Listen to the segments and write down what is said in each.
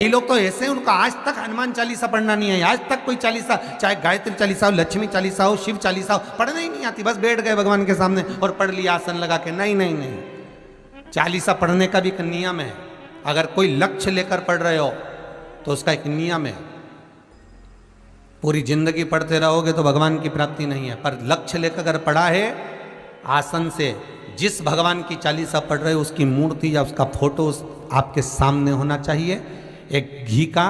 लोग तो ऐसे हैं, उनका आज तक हनुमान चालीसा पढ़ना नहीं है, आज तक कोई चालीसा, चाहे गायत्री चालीसा हो, लक्ष्मी चालीसा हो, शिव चालीसा हो, पढ़ना ही नहीं आती, बस बैठ गए भगवान के सामने और पढ़ लिया आसन लगा के। नहीं नहीं नहीं, चालीसा पढ़ने का भी एक नियम है। अगर कोई लक्ष्य लेकर पढ़ रहे हो तो उसका एक नियम है। पूरी जिंदगी पढ़ते रहोगे तो भगवान की प्राप्ति नहीं है, पर लक्ष्य लेकर अगर पढ़ा है आसन से, जिस भगवान की चालीसा पढ़ रहे हो उसकी मूर्ति या उसका फोटो आपके सामने होना चाहिए। एक घी का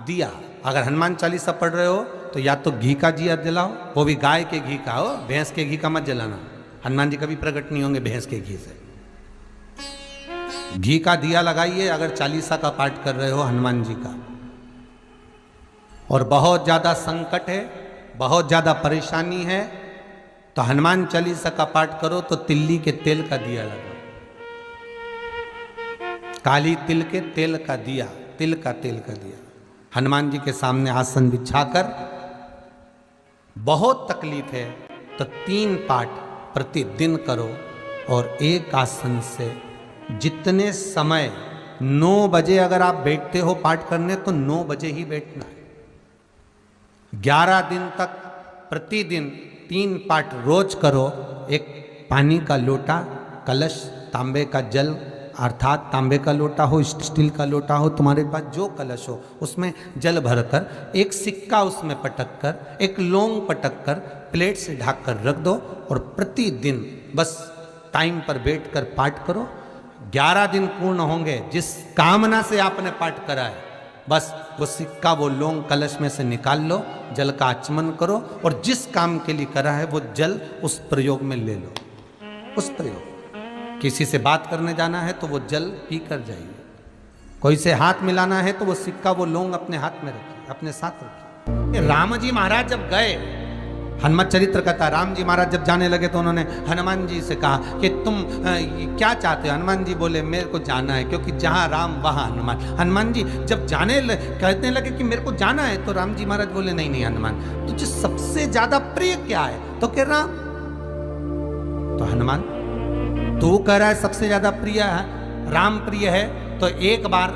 दिया, अगर हनुमान चालीसा पढ़ रहे हो तो या तो घी का दिया जलाओ, वो भी गाय के घी का हो, भैंस के घी का मत जलाना। हनुमान जी कभी प्रकट नहीं होंगे भैंस के घी से। घी का दिया लगाइए अगर चालीसा का पाठ कर रहे हो हनुमान जी का। और बहुत ज़्यादा संकट है, बहुत ज़्यादा परेशानी है तो हनुमान चालीसा का पाठ करो तो तिल्ली के तेल का दिया लगाओ, काली तिल के तेल का दिया, तिल का तेल का दिया हनुमान जी के सामने आसन बिछाकर। बहुत तकलीफ है तो 3 पाठ प्रतिदिन करो और एक आसन से जितने समय 9 बजे अगर आप बैठते हो पाठ करने तो 9 बजे ही बैठना है। 11 दिन तक प्रतिदिन 3 पाठ रोज करो। एक पानी का लोटा, कलश, तांबे का जल, अर्थात तांबे का लोटा हो, स्टील का लोटा हो, तुम्हारे पास जो कलश हो उसमें जल भरकर, एक सिक्का उसमें पटक कर, एक लौंग पटक कर प्लेट से ढक कर रख दो और प्रतिदिन बस टाइम पर बैठकर पाठ करो। 11 दिन पूर्ण होंगे, जिस कामना से आपने पाठ करा है बस वो सिक्का, वो लौंग कलश में से निकाल लो, जल का आचमन करो और जिस काम के लिए करा है वो जल उस प्रयोग में ले लो। उस प्रयोग, किसी से बात करने जाना है तो वो जल पी कर जाइए, कोई से हाथ मिलाना है तो वो सिक्का, वो लौंग अपने हाथ में रखिए, अपने साथ रखिए। राम जी महाराज जब गए, हनुमत चरित्र कहता है, राम जी महाराज जब जाने लगे तो उन्होंने हनुमान जी से कहा कि तुम क्या चाहते हो। हनुमान जी बोले मेरे को जाना है, क्योंकि जहाँ राम वहाँ हनुमान। हनुमान जी जब कहने लगे कि मेरे को जाना है तो राम जी महाराज बोले नहीं नहीं हनुमान, तुझे सबसे ज्यादा प्रिय क्या है? तो कह राम। तो हनुमान तू कह रहा है सबसे ज्यादा प्रिय है, राम प्रिय है, तो एक बार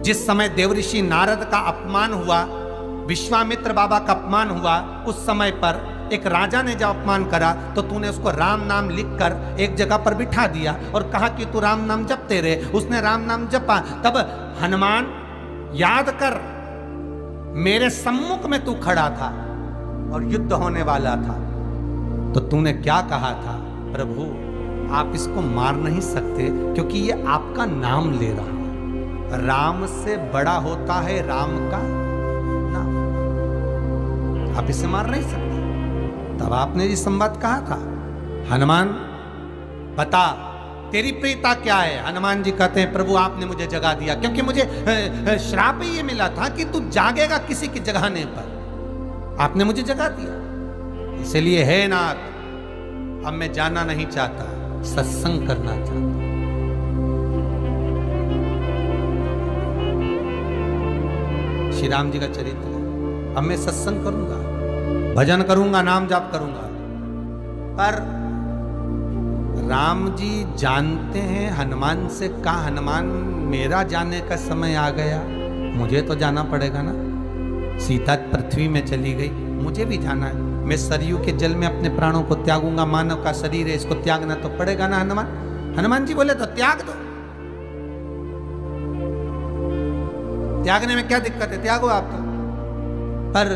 जिस समय देवऋषि नारद का अपमान हुआ, विश्वामित्र बाबा का अपमान हुआ, उस समय पर एक राजा ने जब अपमान करा तो तूने उसको राम नाम लिखकर एक जगह पर बिठा दिया और कहा कि तू राम नाम जपते रहे। उसने राम नाम जपा। तब हनुमान याद कर, मेरे सम्मुख में तू खड़ा था और युद्ध होने वाला था, तो तूने क्या कहा था? प्रभु आप इसको मार नहीं सकते क्योंकि ये आपका नाम ले रहा है। राम से बड़ा होता है राम का नाम, आप इसे मार नहीं सकते। तब आपने ये संवाद कहा था, हनुमान बता तेरी प्रियता क्या है? हनुमान जी कहते हैं प्रभु आपने मुझे जगा दिया, क्योंकि मुझे श्राप ये मिला था कि तू जागेगा किसी की जगाने पर, आपने मुझे जगा दिया। इसलिए है नाथ, अब मैं जाना नहीं चाहता, सत्संग करना चाहता। श्री राम जी का चरित्र, अब मैं सत्संग करूंगा, भजन करूंगा, नाम जाप करूंगा। पर राम जी जानते हैं हनुमान से, कहा हनुमान मेरा जाने का समय आ गया, मुझे तो जाना पड़ेगा ना। सीता पृथ्वी में चली गई, मुझे भी जाना है। मैं सरयू के जल में अपने प्राणों को त्यागूंगा, मानव का शरीर है इसको त्यागना तो पड़ेगा ना हनुमान। हनुमान जी बोले तो त्याग दो, त्यागने में क्या दिक्कत है, त्यागो आप तो। पर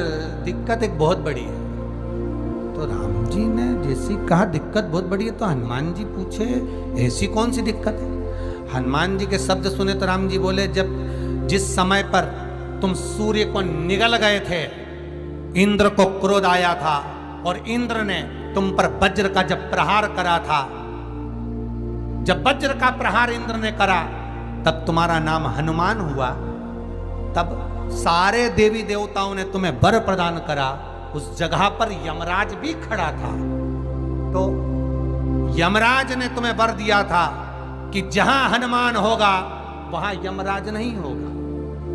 दिक्कत एक बहुत बड़ी है। तो राम जी ने जैसी कहा दिक्कत बहुत बड़ी है, तो हनुमान जी पूछे ऐसी कौन सी दिक्कत है? हनुमान जी के शब्द सुने तो राम जी बोले, जब जिस समय पर तुम सूर्य को निगल गए थे, इंद्र को क्रोध आया था और इंद्र ने तुम पर वज्र का जब प्रहार करा था, जब वज्र का प्रहार इंद्र ने करा तब तुम्हारा नाम हनुमान हुआ। तब सारे देवी देवताओं ने तुम्हें वर प्रदान करा। उस जगह पर यमराज भी खड़ा था, तो यमराज ने तुम्हें वर दिया था कि जहां हनुमान होगा वहां यमराज नहीं होगा।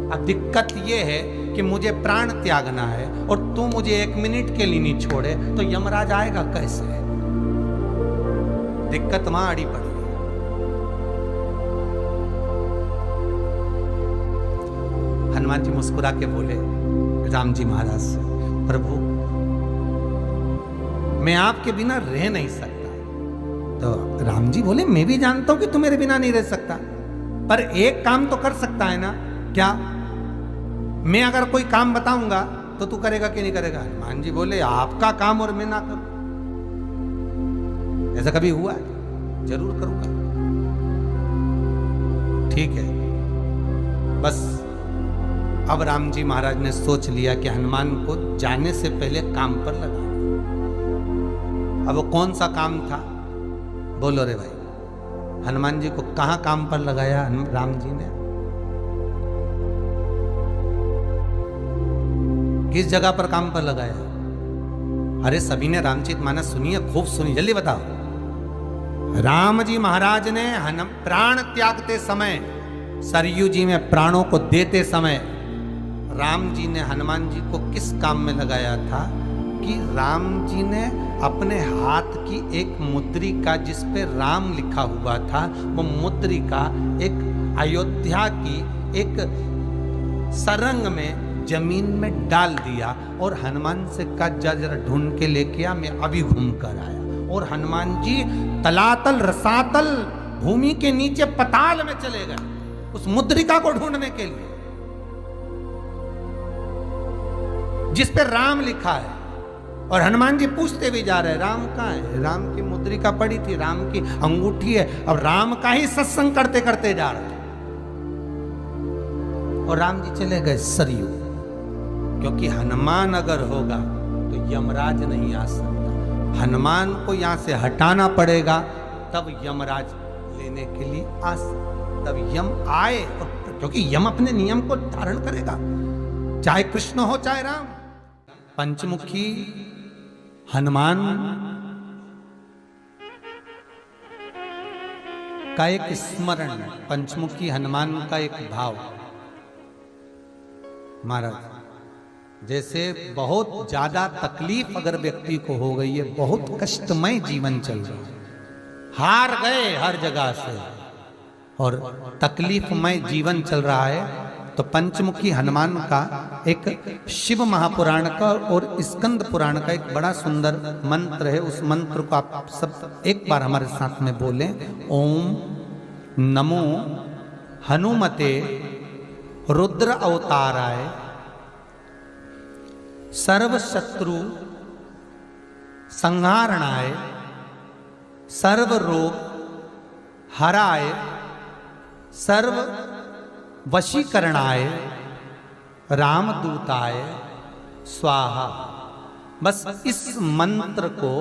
अब दिक्कत यह है कि मुझे प्राण त्यागना है और तू मुझे 1 मिनट के लिए नहीं छोड़े तो यमराज आएगा कैसे? दिक्कत वहां अड़ी पड़ी। हनुमान जी मुस्कुरा के बोले राम जी महाराज से, प्रभु मैं आपके बिना रह नहीं सकता। तो राम जी बोले मैं भी जानता हूं कि तू मेरे बिना नहीं रह सकता, पर एक काम तो कर सकता है ना। क्या? मैं अगर कोई काम बताऊंगा तो तू करेगा कि नहीं करेगा? हनुमान जी बोले आपका काम और मैं ना करूं, ऐसा कभी हुआ है? जरूर करूंगा। ठीक है। बस अब राम जी महाराज ने सोच लिया कि हनुमान को जाने से पहले काम पर लगा। अब वो कौन सा काम था? बोलो रे भाई। हनुमान जी को कहां काम पर लगाया राम जी ने? किस जगह पर काम पर लगाया? अरे सभी ने रामचरितमानस सुनी है, खूब सुनी, जल्दी बताओ। राम जी महाराज ने प्राण त्यागते समय, सरयू जी में प्राणों को देते समय, राम जी ने हनुमान जी को किस काम में लगाया था कि राम जी ने अपने हाथ की एक मुद्रिका जिस पे राम लिखा हुआ था, वो मुद्रिका एक अयोध्या की एक सरंग में जमीन में डाल दिया और हनुमान से कहा जा जरा ढूंढ के लेके आ, मैं अभी घूम कर आया। और हनुमान जी तलातल रसातल भूमि के नीचे पताल में चले गए उस मुद्रिका को ढूंढने के लिए जिस पे राम लिखा है। और हनुमान जी पूछते भी जा रहे हैं राम कहाँ है? राम की मुद्रिका पड़ी थी, राम की अंगूठी है। अब राम का ही सत्संग करते करते जा रहे हैं और राम जी चले गए सरयू, क्योंकि हनुमान अगर होगा तो यमराज नहीं आ सकता। हनुमान को यहां से हटाना पड़ेगा तब यमराज लेने के लिए आ सकता, तब यम आए। और क्योंकि यम अपने नियम को धारण करेगा, चाहे कृष्ण हो चाहे राम। पंचमुखी हनुमान का एक स्मरण, पंचमुखी हनुमान का एक भाव। महाराज जैसे बहुत ज्यादा तकलीफ अगर व्यक्ति को हो गई है, बहुत कष्टमय जीवन चल रहा है, हार गए हर जगह से और तकलीफमय जीवन चल रहा है, तो पंचमुखी हनुमान का एक शिव महापुराण का और स्कंद पुराण का एक बड़ा सुंदर मंत्र है। उस मंत्र को आप सब एक बार हमारे साथ में बोलें। ओम नमो हनुमते रुद्र अवताराय सर्व शत्रु संहारणाय सर्व रोग हराय सर्व वशीकरणाय रामदूताय स्वाहा। बस इस मंत्र को